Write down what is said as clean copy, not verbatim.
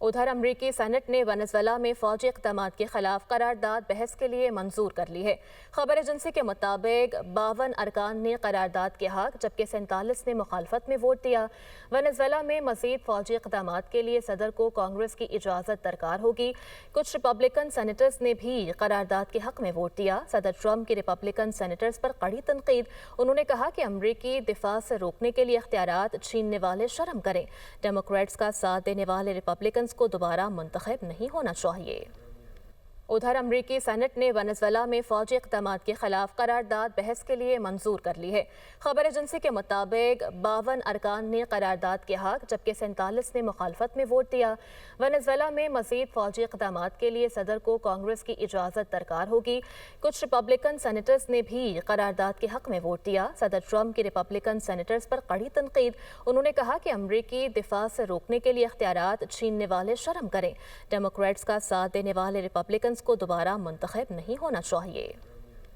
उधर अमरीकी सेनेट ने वेनेजुएला में फौजी इक़दामात के खिलाफ करारदाद बहस के लिए मंजूर कर ली है। खबर एजेंसी के मुताबिक 52 अरकान ने करारदाद के हक जबकि 47 ने मुखालफत में वोट दिया। वेनेजुएला में मजीद फौजी इक़दामात के लिए सदर को कांग्रेस की इजाज़त दरकार होगी। कुछ रिपब्लिकन सेनेटर्स ने भी करारदाद के हक में वोट दिया। सदर ट्रंप की रिपब्लिकन सेनेटर्स पर कड़ी तनकीद। उन्होंने कहा कि अमरीकी दिफा से रोकने के लिए इख्तियारात छीनने वाले शर्म करें। डेमोक्रेट्स का साथ देने वाले रिपब्लिकन को दोबारा मुंतखब नहीं होना चाहिए। उधर अमरीकी सेनेट ने वेनेजुएला में फौजी इक़दामात के खिलाफ करारदाद बहस के लिए मंजूर कर ली है। खबर एजेंसी के मुताबिक 52 अरकान ने करारदाद के हक जबकि 47 ने मुखालफत में वोट दिया। वेनेजुएला में मजीद फौजी इक़दामात के लिए सदर को कांग्रेस की इजाज़त दरकार होगी। कुछ रिपब्लिकन सेनेटर्स ने भी करारदाद के हक में वोट दिया। सदर ट्रंप की रिपब्लिकन सेनेटर्स पर कड़ी तनकीद। उन्होंने कहा कि अमरीकी दिफा से रोकने के लिए इख्तियारात छीनने वाले शर्म करें। डेमोक्रेट्स का साथ देने वाले रिपब्लिकन को दोबारा मुंतखब नहीं होना चाहिए।